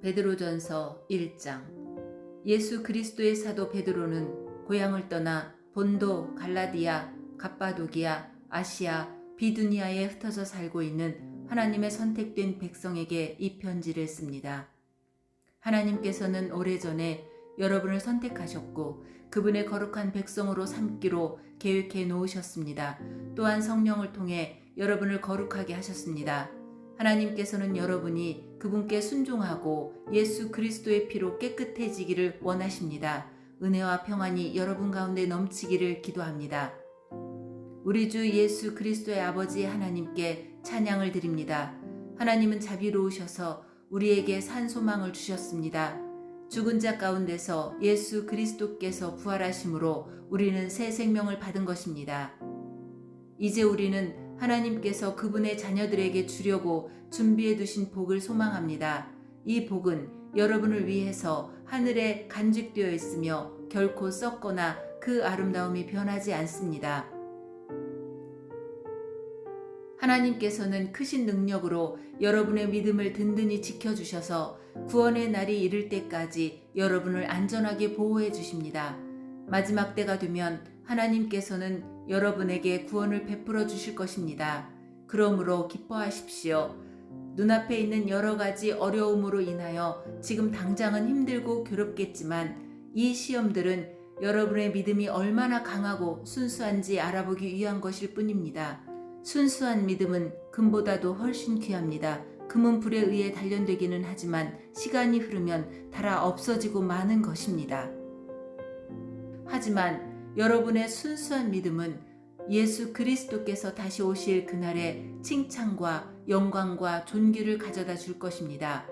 베드로전서 1장. 예수 그리스도의 사도 베드로는 고향을 떠나 본도, 갈라디아, 갑바도기아, 아시아, 비두니아에 흩어져 살고 있는 하나님의 선택된 백성에게 이 편지를 씁니다. 하나님께서는 오래전에 여러분을 선택하셨고 그분의 거룩한 백성으로 삼기로 계획해 놓으셨습니다. 또한 성령을 통해 여러분을 거룩하게 하셨습니다. 하나님께서는 여러분이 그분께 순종하고 예수 그리스도의 피로 깨끗해지기를 원하십니다. 은혜와 평안이 여러분 가운데 넘치기를 기도합니다. 우리 주 예수 그리스도의 아버지 하나님께 찬양을 드립니다. 하나님은 자비로우셔서 우리에게 산 소망을 주셨습니다. 죽은 자 가운데서 예수 그리스도께서 부활하심으로 우리는 새 생명을 받은 것입니다. 이제 우리는 하나님께서 그분의 자녀들에게 주려고 준비해 두신 복을 소망합니다. 이 복은 여러분을 위해서 하늘에 간직되어 있으며 결코 썩거나 그 아름다움이 변하지 않습니다. 하나님께서는 크신 능력으로 여러분의 믿음을 든든히 지켜주셔서 구원의 날이 이를 때까지 여러분을 안전하게 보호해 주십니다. 마지막 때가 되면 하나님께서는 여러분에게 구원을 베풀어 주실 것입니다. 그러므로 기뻐하십시오. 눈앞에 있는 여러 가지 어려움으로 인하여 지금 당장은 힘들고 괴롭겠지만 이 시험들은 여러분의 믿음이 얼마나 강하고 순수한지 알아보기 위한 것일 뿐입니다. 순수한 믿음은 금보다도 훨씬 귀합니다. 금은 불에 의해 단련되기는 하지만 시간이 흐르면 닳아 없어지고 마는 것입니다. 하지만 여러분의 순수한 믿음은 예수 그리스도께서 다시 오실 그날에 칭찬과 영광과 존귀를 가져다 줄 것입니다.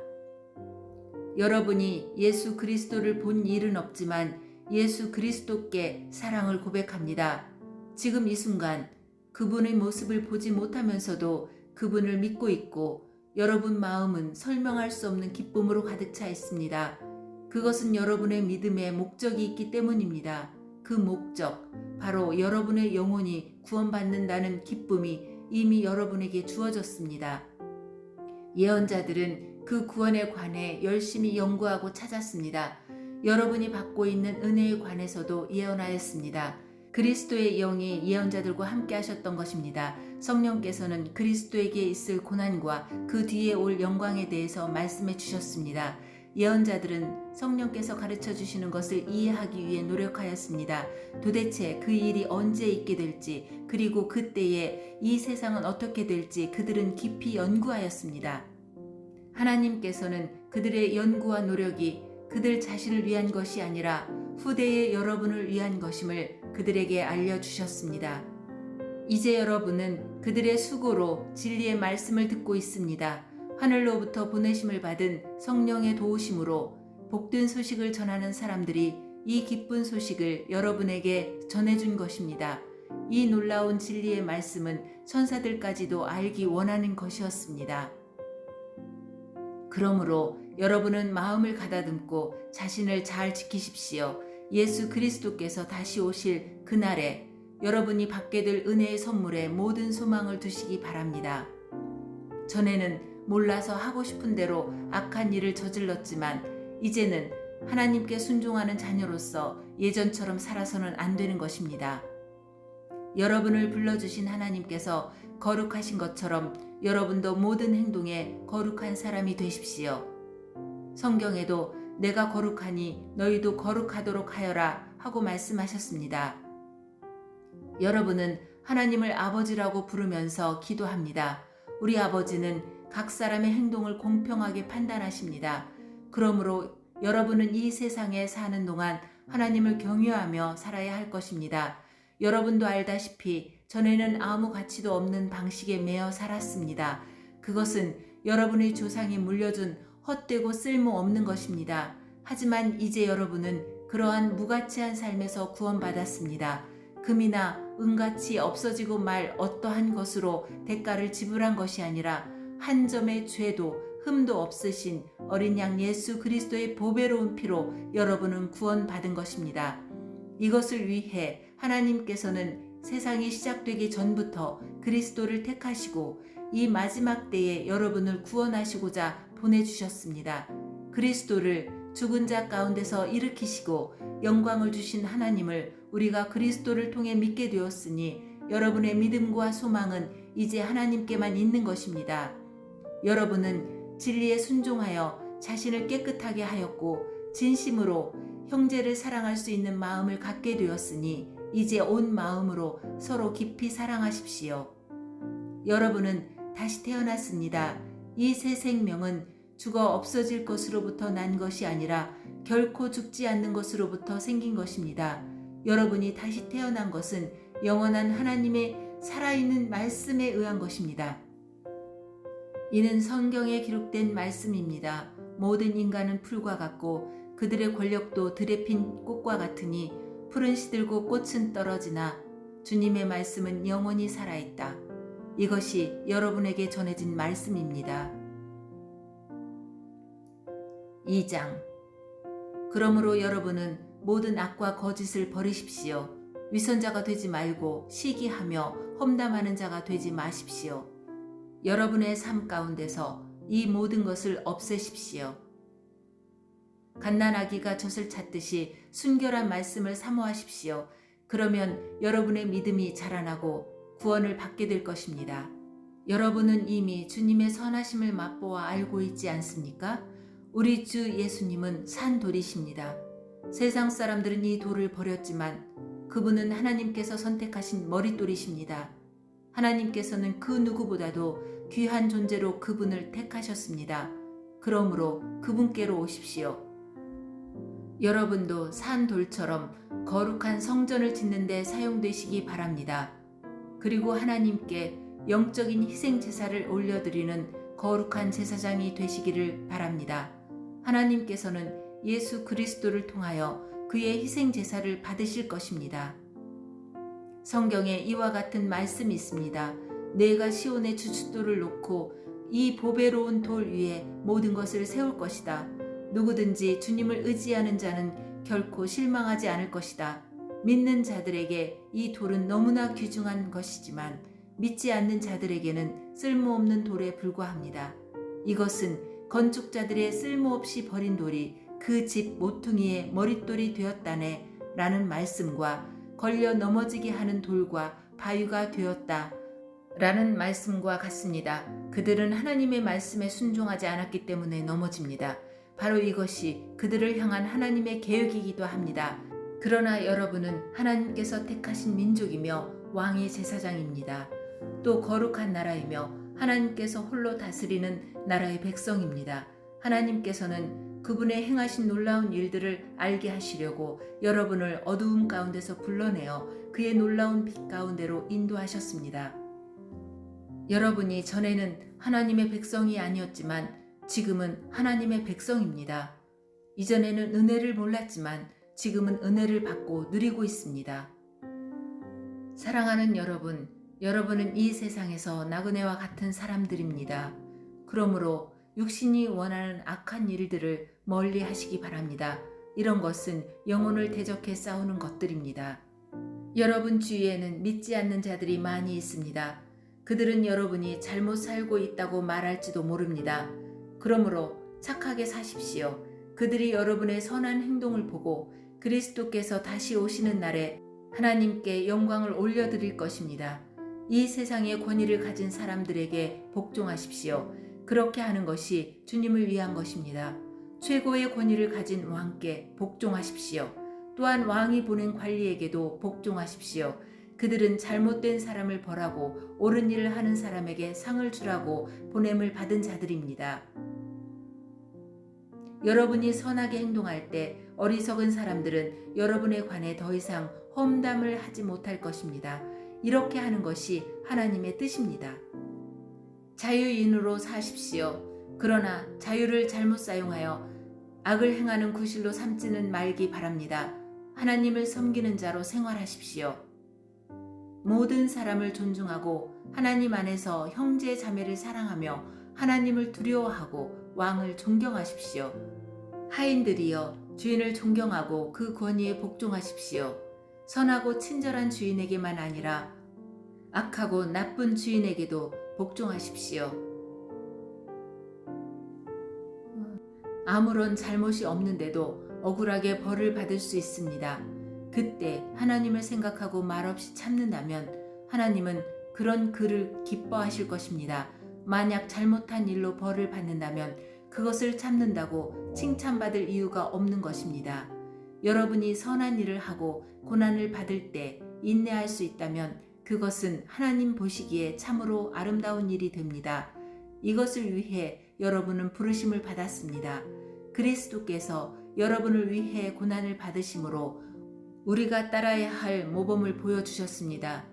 여러분이 예수 그리스도를 본 일은 없지만 예수 그리스도께 사랑을 고백합니다. 지금 이 순간 그분의 모습을 보지 못하면서도 그분을 믿고 있고 여러분 마음은 설명할 수 없는 기쁨으로 가득 차 있습니다. 그것은 여러분의 믿음에 목적이 있기 때문입니다. 그 목적, 바로 여러분의 영혼이 구원받는다는 기쁨이 이미 여러분에게 주어졌습니다. 예언자들은 그 구원에 관해 열심히 연구하고 찾았습니다. 여러분이 받고 있는 은혜에 관해서도 예언하였습니다. 그리스도의 영이 예언자들과 함께 하셨던 것입니다. 성령께서는 그리스도에게 있을 고난과 그 뒤에 올 영광에 대해서 말씀해 주셨습니다. 예언자들은 성령께서 가르쳐 주시는 것을 이해하기 위해 노력하였습니다. 도대체 그 일이 언제 있게 될지, 그리고 그때에 이 세상은 어떻게 될지 그들은 깊이 연구하였습니다. 하나님께서는 그들의 연구와 노력이 그들 자신을 위한 것이 아니라 후대의 여러분을 위한 것임을 그들에게 알려주셨습니다. 이제 여러분은 그들의 수고로 진리의 말씀을 듣고 있습니다. 하늘로부터 보내심을 받은 성령의 도우심으로 복된 소식을 전하는 사람들이 이 기쁜 소식을 여러분에게 전해준 것입니다. 이 놀라운 진리의 말씀은 천사들까지도 알기 원하는 것이었습니다. 그러므로 여러분은 마음을 가다듬고 자신을 잘 지키십시오. 예수 그리스도께서 다시 오실 그날에 여러분이 받게 될 은혜의 선물에 모든 소망을 두시기 바랍니다. 전에는 몰라서 하고 싶은 대로 악한 일을 저질렀지만 이제는 하나님께 순종하는 자녀로서 예전처럼 살아서는 안 되는 것입니다. 여러분을 불러주신 하나님께서 거룩하신 것처럼 여러분도 모든 행동에 거룩한 사람이 되십시오. 성경에도 내가 거룩하니 너희도 거룩하도록 하여라 하고 말씀하셨습니다. 여러분은 하나님을 아버지라고 부르면서 기도합니다. 우리 아버지는 각 사람의 행동을 공평하게 판단하십니다. 그러므로 여러분은 이 세상에 사는 동안 하나님을 경외하며 살아야 할 것입니다. 여러분도 알다시피 전에는 아무 가치도 없는 방식에 매여 살았습니다. 그것은 여러분의 조상이 물려준 헛되고 쓸모없는 것입니다. 하지만 이제 여러분은 그러한 무가치한 삶에서 구원받았습니다. 금이나 은같이 없어지고 말 어떠한 것으로 대가를 지불한 것이 아니라 한 점의 죄도 흠도 없으신 어린 양 예수 그리스도의 보배로운 피로 여러분은 구원받은 것입니다. 이것을 위해 하나님께서는 세상이 시작되기 전부터 그리스도를 택하시고 이 마지막 때에 여러분을 구원하시고자 보내주셨습니다. 그리스도를 죽은 자 가운데서 일으키시고 영광을 주신 하나님을 우리가 그리스도를 통해 믿게 되었으니 여러분의 믿음과 소망은 이제 하나님께만 있는 것입니다. 여러분은 진리에 순종하여 자신을 깨끗하게 하였고 진심으로 형제를 사랑할 수 있는 마음을 갖게 되었으니 이제 온 마음으로 서로 깊이 사랑하십시오. 여러분은 다시 태어났습니다. 이 새 생명은 죽어 없어질 것으로부터 난 것이 아니라 결코 죽지 않는 것으로부터 생긴 것입니다. 여러분이 다시 태어난 것은 영원한 하나님의 살아있는 말씀에 의한 것입니다. 이는 성경에 기록된 말씀입니다. 모든 인간은 풀과 같고 그들의 권력도 들에 핀 꽃과 같으니 풀은 시들고 꽃은 떨어지나 주님의 말씀은 영원히 살아있다. 이것이 여러분에게 전해진 말씀입니다. 2장. 그러므로 여러분은 모든 악과 거짓을 버리십시오. 위선자가 되지 말고 시기하며 험담하는 자가 되지 마십시오. 여러분의 삶 가운데서 이 모든 것을 없애십시오. 갓난아기가 젖을 찾듯이 순결한 말씀을 사모하십시오. 그러면 여러분의 믿음이 자라나고 구원을 받게 될 것입니다. 여러분은 이미 주님의 선하심을 맛보아 알고 있지 않습니까? 우리 주 예수님은 산돌이십니다. 세상 사람들은 이 돌을 버렸지만 그분은 하나님께서 선택하신 머릿돌이십니다. 하나님께서는 그 누구보다도 귀한 존재로 그분을 택하셨습니다. 그러므로 그분께로 오십시오. 여러분도 산돌처럼 거룩한 성전을 짓는 데 사용되시기 바랍니다. 그리고 하나님께 영적인 희생 제사를 올려드리는 거룩한 제사장이 되시기를 바랍니다. 하나님께서는 예수 그리스도를 통하여 그의 희생 제사를 받으실 것입니다. 성경에 이와 같은 말씀이 있습니다. 내가 시온의 주춧돌을 놓고 이 보배로운 돌 위에 모든 것을 세울 것이다. 누구든지 주님을 의지하는 자는 결코 실망하지 않을 것이다. 믿는 자들에게 이 돌은 너무나 귀중한 것이지만 믿지 않는 자들에게는 쓸모없는 돌에 불과합니다. 이것은 건축자들의 쓸모없이 버린 돌이 그 집 모퉁이의 머릿돌이 되었다네 라는 말씀과 걸려 넘어지게 하는 돌과 바위가 되었다 라는 말씀과 같습니다. 그들은 하나님의 말씀에 순종하지 않았기 때문에 넘어집니다. 바로 이것이 그들을 향한 하나님의 계획이기도 합니다. 그러나 여러분은 하나님께서 택하신 민족이며 왕의 제사장입니다. 또 거룩한 나라이며 하나님께서 홀로 다스리는 나라의 백성입니다. 하나님께서는 그분의 행하신 놀라운 일들을 알게 하시려고 여러분을 어두움 가운데서 불러내어 그의 놀라운 빛 가운데로 인도하셨습니다. 여러분이 전에는 하나님의 백성이 아니었지만 지금은 하나님의 백성입니다. 이전에는 은혜를 몰랐지만 지금은 은혜를 받고 누리고 있습니다. 사랑하는 여러분, 여러분은 이 세상에서 나그네와 같은 사람들입니다. 그러므로 육신이 원하는 악한 일들을 멀리 하시기 바랍니다. 이런 것은 영혼을 대적해 싸우는 것들입니다. 여러분 주위에는 믿지 않는 자들이 많이 있습니다. 그들은 여러분이 잘못 살고 있다고 말할지도 모릅니다. 그러므로 착하게 사십시오. 그들이 여러분의 선한 행동을 보고 그리스도께서 다시 오시는 날에 하나님께 영광을 올려드릴 것입니다. 이 세상의 권위를 가진 사람들에게 복종하십시오. 그렇게 하는 것이 주님을 위한 것입니다. 최고의 권위를 가진 왕께 복종하십시오. 또한 왕이 보낸 관리에게도 복종하십시오. 그들은 잘못된 사람을 벌하고 옳은 일을 하는 사람에게 상을 주라고 보냄을 받은 자들입니다. 여러분이 선하게 행동할 때 어리석은 사람들은 여러분에 관해 더 이상 험담을 하지 못할 것입니다. 이렇게 하는 것이 하나님의 뜻입니다. 자유인으로 사십시오. 그러나 자유를 잘못 사용하여 악을 행하는 구실로 삼지는 말기 바랍니다. 하나님을 섬기는 자로 생활하십시오. 모든 사람을 존중하고 하나님 안에서 형제 자매를 사랑하며 하나님을 두려워하고 왕을 존경하십시오. 하인들이여 주인을 존경하고 그 권위에 복종하십시오. 선하고 친절한 주인에게만 아니라 악하고 나쁜 주인에게도 복종하십시오. 아무런 잘못이 없는데도 억울하게 벌을 받을 수 있습니다. 그때 하나님을 생각하고 말없이 참는다면 하나님은 그런 그를 기뻐하실 것입니다. 만약 잘못한 일로 벌을 받는다면 그것을 참는다고 칭찬받을 이유가 없는 것입니다. 여러분이 선한 일을 하고 고난을 받을 때 인내할 수 있다면 그것은 하나님 보시기에 참으로 아름다운 일이 됩니다. 이것을 위해 여러분은 부르심을 받았습니다. 그리스도께서 여러분을 위해 고난을 받으심으로 우리가 따라야 할 모범을 보여주셨습니다.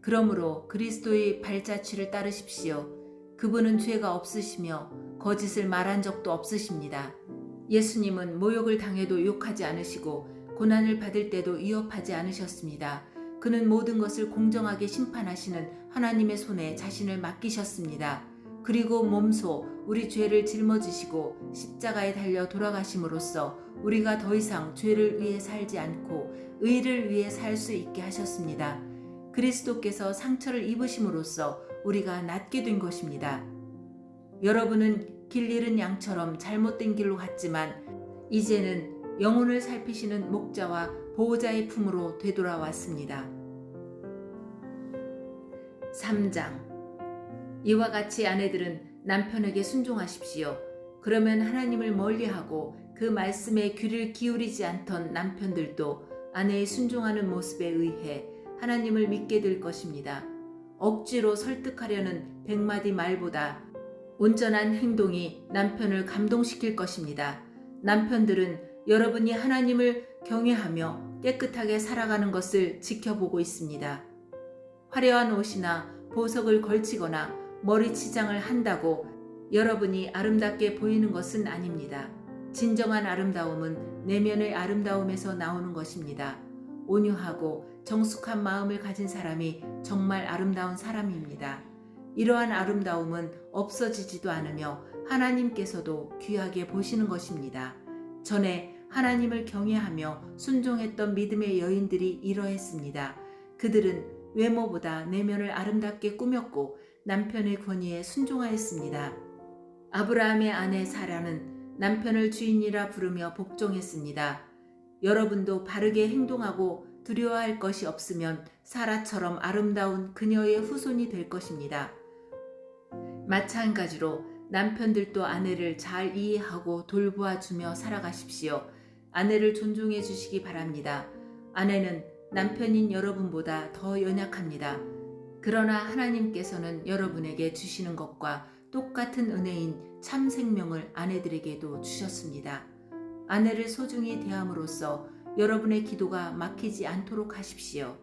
그러므로 그리스도의 발자취를 따르십시오. 그분은 죄가 없으시며 거짓을 말한 적도 없으십니다. 예수님은 모욕을 당해도 욕하지 않으시고 고난을 받을 때도 위협하지 않으셨습니다. 그는 모든 것을 공정하게 심판하시는 하나님의 손에 자신을 맡기셨습니다. 그리고 몸소 우리 죄를 짊어지시고 십자가에 달려 돌아가심으로써 우리가 더 이상 죄를 위해 살지 않고 의를 위해 살 수 있게 하셨습니다. 그리스도께서 상처를 입으심으로써 우리가 낫게 된 것입니다. 여러분은 길 잃은 양처럼 잘못된 길로 갔지만 이제는 영혼을 살피시는 목자와 보호자의 품으로 되돌아왔습니다. 3장. 이와 같이 아내들은 남편에게 순종하십시오. 그러면 하나님을 멀리하고 그 말씀에 귀를 기울이지 않던 남편들도 아내의 순종하는 모습에 의해 하나님을 믿게 될 것입니다. 억지로 설득하려는 100마디 말보다 온전한 행동이 남편을 감동시킬 것입니다. 남편들은 여러분이 하나님을 경외하며 깨끗하게 살아가는 것을 지켜보고 있습니다. 화려한 옷이나 보석을 걸치거나 머리치장을 한다고 여러분이 아름답게 보이는 것은 아닙니다. 진정한 아름다움은 내면의 아름다움에서 나오는 것입니다. 온유하고 정숙한 마음을 가진 사람이 정말 아름다운 사람입니다. 이러한 아름다움은 없어지지도 않으며 하나님께서도 귀하게 보시는 것입니다. 전에 하나님을 경외하며 순종했던 믿음의 여인들이 이러했습니다. 그들은 외모보다 내면을 아름답게 꾸몄고 남편의 권위에 순종하였습니다. 아브라함의 아내 사라는 남편을 주인이라 부르며 복종했습니다. 여러분도 바르게 행동하고 두려워할 것이 없으면 사라처럼 아름다운 그녀의 후손이 될 것입니다. 마찬가지로 남편들도 아내를 잘 이해하고 돌보아주며 살아가십시오. 아내를 존중해 주시기 바랍니다. 아내는 남편인 여러분보다 더 연약합니다. 그러나 하나님께서는 여러분에게 주시는 것과 똑같은 은혜인 참 생명을 아내들에게도 주셨습니다. 아내를 소중히 대함으로써 여러분의 기도가 막히지 않도록 하십시오.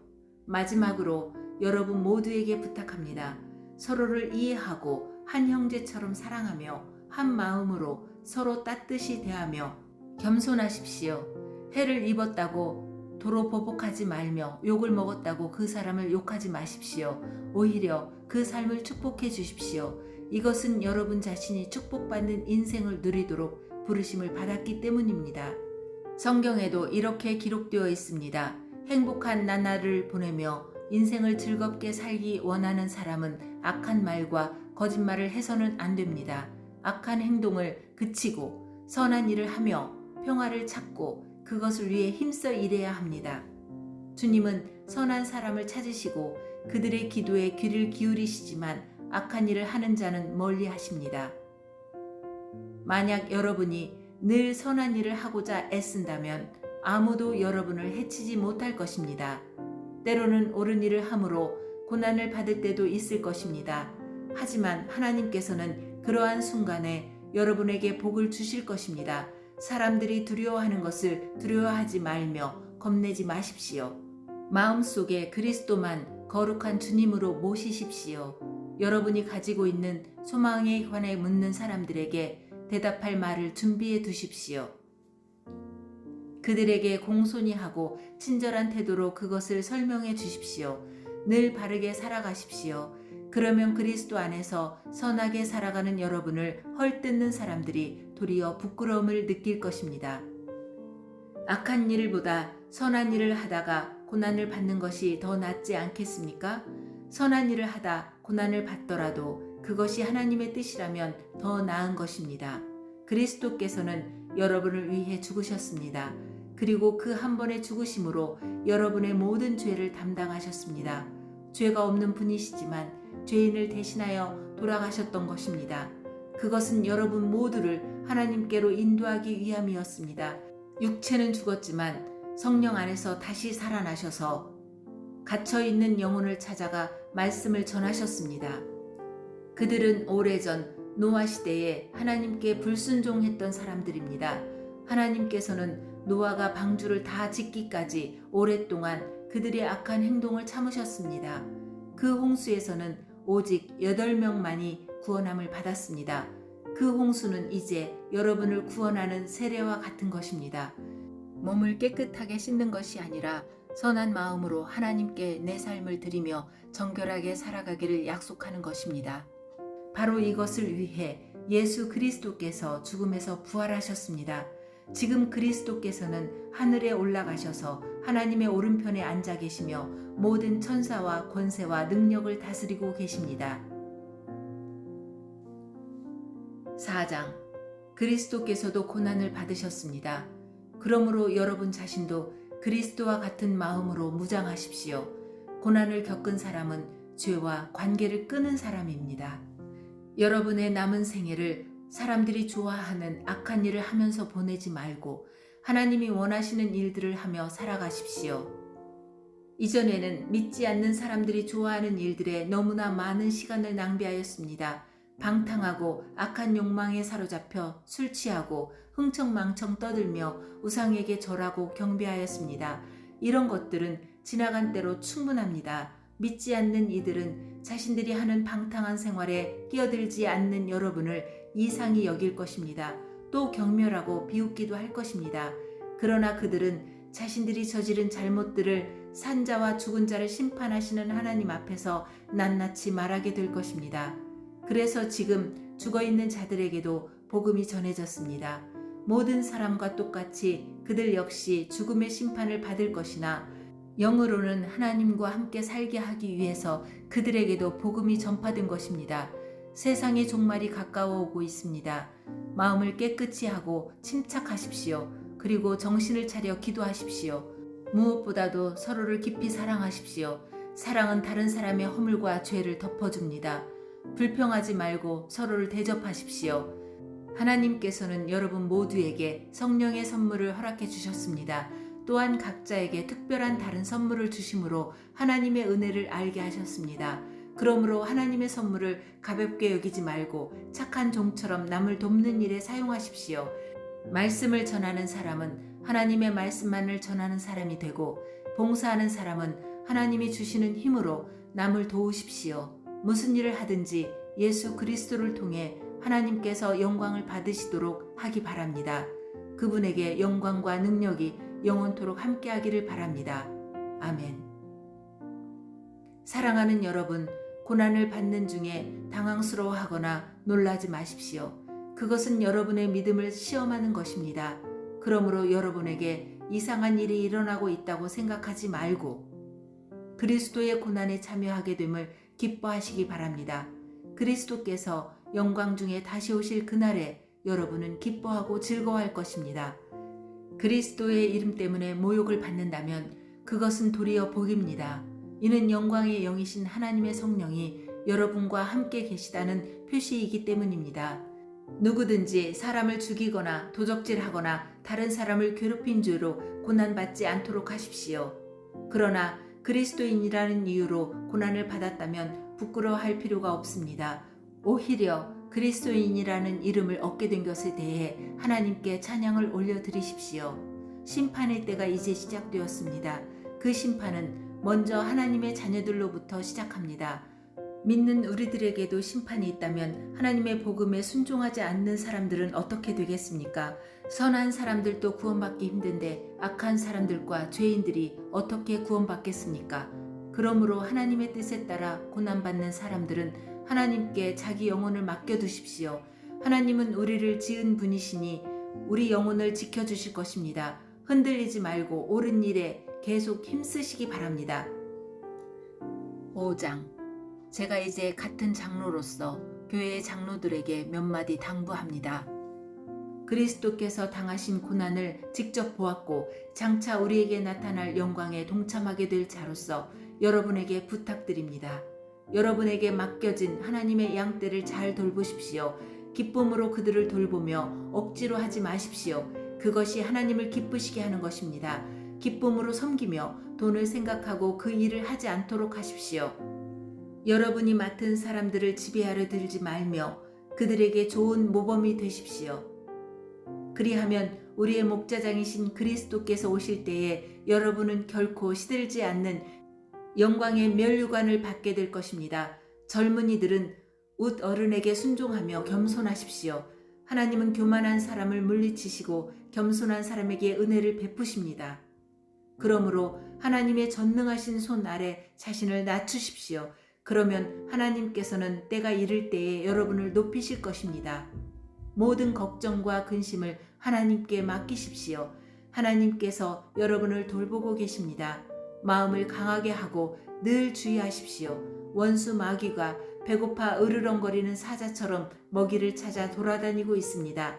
마지막으로 여러분 모두에게 부탁합니다. 서로를 이해하고 한 형제처럼 사랑하며 한 마음으로 서로 따뜻이 대하며 겸손하십시오. 해를 입었다고 도로 보복하지 말며 욕을 먹었다고 그 사람을 욕하지 마십시오. 오히려 그 삶을 축복해 주십시오. 이것은 여러분 자신이 축복받는 인생을 누리도록 부르심을 받았기 때문입니다. 성경에도 이렇게 기록되어 있습니다. 행복한 나날을 보내며 인생을 즐겁게 살기 원하는 사람은 악한 말과 거짓말을 해서는 안 됩니다. 악한 행동을 그치고 선한 일을 하며 평화를 찾고 그것을 위해 힘써 일해야 합니다. 주님은 선한 사람을 찾으시고 그들의 기도에 귀를 기울이시지만 악한 일을 하는 자는 멀리 하십니다. 만약 여러분이 늘 선한 일을 하고자 애쓴다면 아무도 여러분을 해치지 못할 것입니다. 때로는 옳은 일을 함으로 고난을 받을 때도 있을 것입니다. 하지만 하나님께서는 그러한 순간에 여러분에게 복을 주실 것입니다. 사람들이 두려워하는 것을 두려워하지 말며 겁내지 마십시오. 마음속에 그리스도만 거룩한 주님으로 모시십시오. 여러분이 가지고 있는 소망에 관해 묻는 사람들에게 대답할 말을 준비해 두십시오. 그들에게 공손히 하고 친절한 태도로 그것을 설명해 주십시오. 늘 바르게 살아가십시오. 그러면 그리스도 안에서 선하게 살아가는 여러분을 헐뜯는 사람들이 도리어 부끄러움을 느낄 것입니다. 악한 일보다 선한 일을 하다가 고난을 받는 것이 더 낫지 않겠습니까? 선한 일을 하다 고난을 받더라도 그것이 하나님의 뜻이라면 더 나은 것입니다. 그리스도께서는 여러분을 위해 죽으셨습니다. 그리고 그 한 번의 죽으심으로 여러분의 모든 죄를 담당하셨습니다. 죄가 없는 분이시지만 죄인을 대신하여 돌아가셨던 것입니다. 그것은 여러분 모두를 하나님께로 인도하기 위함이었습니다. 육체는 죽었지만 성령 안에서 다시 살아나셔서 갇혀있는 영혼을 찾아가 말씀을 전하셨습니다. 그들은 오래전 노아 시대에 하나님께 불순종했던 사람들입니다. 하나님께서는 노아가 방주를 다 짓기까지 오랫동안 그들의 악한 행동을 참으셨습니다. 그 홍수에서는 오직 8명만이 구원함을 받았습니다. 그 홍수는 이제 여러분을 구원하는 세례와 같은 것입니다. 몸을 깨끗하게 씻는 것이 아니라 선한 마음으로 하나님께 내 삶을 드리며 정결하게 살아가기를 약속하는 것입니다. 바로 이것을 위해 예수 그리스도께서 죽음에서 부활하셨습니다. 지금 그리스도께서는 하늘에 올라가셔서 하나님의 오른편에 앉아 계시며 모든 천사와 권세와 능력을 다스리고 계십니다. 4장. 그리스도께서도 고난을 받으셨습니다. 그러므로 여러분 자신도 그리스도와 같은 마음으로 무장하십시오. 고난을 겪은 사람은 죄와 관계를 끊은 사람입니다. 여러분의 남은 생애를 사람들이 좋아하는 악한 일을 하면서 보내지 말고 하나님이 원하시는 일들을 하며 살아가십시오. 이전에는 믿지 않는 사람들이 좋아하는 일들에 너무나 많은 시간을 낭비하였습니다. 방탕하고 악한 욕망에 사로잡혀 술 취하고 흥청망청 떠들며 우상에게 절하고 경배하였습니다. 이런 것들은 지나간 때로 충분합니다. 믿지 않는 이들은 자신들이 하는 방탕한 생활에 끼어들지 않는 여러분을 이상히 여길 것입니다. 또 경멸하고 비웃기도 할 것입니다. 그러나 그들은 자신들이 저지른 잘못들을 산 자와 죽은 자를 심판하시는 하나님 앞에서 낱낱이 말하게 될 것입니다. 그래서 지금 죽어있는 자들에게도 복음이 전해졌습니다. 모든 사람과 똑같이 그들 역시 죽음의 심판을 받을 것이나 영으로는 하나님과 함께 살게 하기 위해서 그들에게도 복음이 전파된 것입니다. 세상의 종말이 가까워 오고 있습니다. 마음을 깨끗이 하고 침착하십시오. 그리고 정신을 차려 기도하십시오. 무엇보다도 서로를 깊이 사랑하십시오. 사랑은 다른 사람의 허물과 죄를 덮어줍니다. 불평하지 말고 서로를 대접하십시오. 하나님께서는 여러분 모두에게 성령의 선물을 허락해 주셨습니다. 또한 각자에게 특별한 다른 선물을 주심으로 하나님의 은혜를 알게 하셨습니다. 그러므로 하나님의 선물을 가볍게 여기지 말고 착한 종처럼 남을 돕는 일에 사용하십시오. 말씀을 전하는 사람은 하나님의 말씀만을 전하는 사람이 되고 봉사하는 사람은 하나님이 주시는 힘으로 남을 도우십시오. 무슨 일을 하든지 예수 그리스도를 통해 하나님께서 영광을 받으시도록 하기 바랍니다. 그분에게 영광과 능력이 영원토록 함께하기를 바랍니다. 아멘. 사랑하는 여러분, 고난을 받는 중에 당황스러워하거나 놀라지 마십시오. 그것은 여러분의 믿음을 시험하는 것입니다. 그러므로 여러분에게 이상한 일이 일어나고 있다고 생각하지 말고 그리스도의 고난에 참여하게 됨을 기뻐하시기 바랍니다. 그리스도께서 영광 중에 다시 오실 그날에 여러분은 기뻐하고 즐거워할 것입니다. 그리스도의 이름 때문에 모욕을 받는다면 그것은 도리어 복입니다. 이는 영광의 영이신 하나님의 성령이 여러분과 함께 계시다는 표시이기 때문입니다. 누구든지 사람을 죽이거나 도적질하거나 다른 사람을 괴롭힌 죄로 고난받지 않도록 하십시오. 그러나 그리스도인이라는 이유로 고난을 받았다면 부끄러워할 필요가 없습니다. 오히려 그리스도인이라는 이름을 얻게 된 것에 대해 하나님께 찬양을 올려드리십시오. 심판의 때가 이제 시작되었습니다. 그 심판은 먼저 하나님의 자녀들로부터 시작합니다. 믿는 우리들에게도 심판이 있다면 하나님의 복음에 순종하지 않는 사람들은 어떻게 되겠습니까? 선한 사람들도 구원받기 힘든데 악한 사람들과 죄인들이 어떻게 구원받겠습니까? 그러므로 하나님의 뜻에 따라 고난받는 사람들은 하나님께 자기 영혼을 맡겨두십시오. 하나님은 우리를 지은 분이시니 우리 영혼을 지켜주실 것입니다. 흔들리지 말고 옳은 일에 계속 힘쓰시기 바랍니다. 5장. 제가 이제 같은 장로로서 교회의 장로들에게 몇 마디 당부합니다. 그리스도께서 당하신 고난을 직접 보았고 장차 우리에게 나타날 영광에 동참하게 될 자로서 여러분에게 부탁드립니다. 여러분에게 맡겨진 하나님의 양떼를 잘 돌보십시오. 기쁨으로 그들을 돌보며 억지로 하지 마십시오. 그것이 하나님을 기쁘시게 하는 것입니다. 기쁨으로 섬기며 돈을 생각하고 그 일을 하지 않도록 하십시오. 여러분이 맡은 사람들을 지배하려 들지 말며 그들에게 좋은 모범이 되십시오. 그리하면 우리의 목자장이신 그리스도께서 오실 때에 여러분은 결코 시들지 않는 영광의 면류관을 받게 될 것입니다. 젊은이들은 웃 어른에게 순종하며 겸손하십시오. 하나님은 교만한 사람을 물리치시고 겸손한 사람에게 은혜를 베푸십니다. 그러므로 하나님의 전능하신 손 아래 자신을 낮추십시오. 그러면 하나님께서는 때가 이를 때에 여러분을 높이실 것입니다. 모든 걱정과 근심을 하나님께 맡기십시오. 하나님께서 여러분을 돌보고 계십니다. 마음을 강하게 하고 늘 주의하십시오. 원수 마귀가 배고파 으르렁거리는 사자처럼 먹이를 찾아 돌아다니고 있습니다.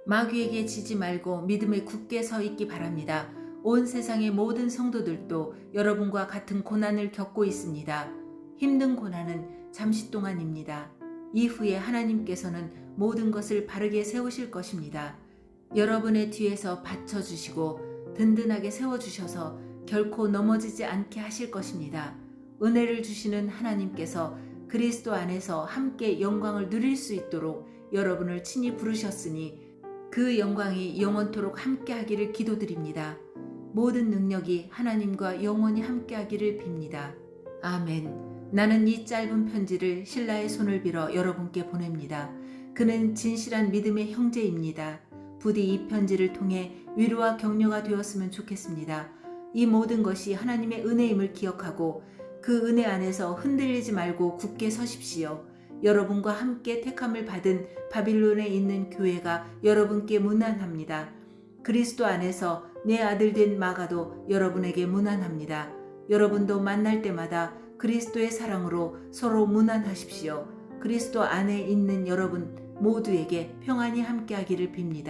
마귀에게 지지 말고 믿음에 굳게 서 있기 바랍니다. 온 세상의 모든 성도들도 여러분과 같은 고난을 겪고 있습니다. 힘든 고난은 잠시 동안입니다. 이후에 하나님께서는 모든 것을 바르게 세우실 것입니다. 여러분의 뒤에서 받쳐주시고 든든하게 세워주셔서 결코 넘어지지 않게 하실 것입니다. 은혜를 주시는 하나님께서 그리스도 안에서 함께 영광을 누릴 수 있도록 여러분을 친히 부르셨으니 그 영광이 영원토록 함께 하기를 기도드립니다. 모든 능력이 하나님과 영원히 함께 하기를 빕니다. 아멘. 나는 이 짧은 편지를 신라의 손을 빌어 여러분께 보냅니다. 그는 진실한 믿음의 형제입니다. 부디 이 편지를 통해 위로와 격려가 되었으면 좋겠습니다. 이 모든 것이 하나님의 은혜임을 기억하고 그 은혜 안에서 흔들리지 말고 굳게 서십시오. 여러분과 함께 택함을 받은 바빌론에 있는 교회가 여러분께 문안합니다. 그리스도 안에서 내 아들 된 마가도 여러분에게 문안합니다. 여러분도 만날 때마다 그리스도의 사랑으로 서로 문안하십시오. 그리스도 안에 있는 여러분 모두에게 평안이 함께하기를 빕니다.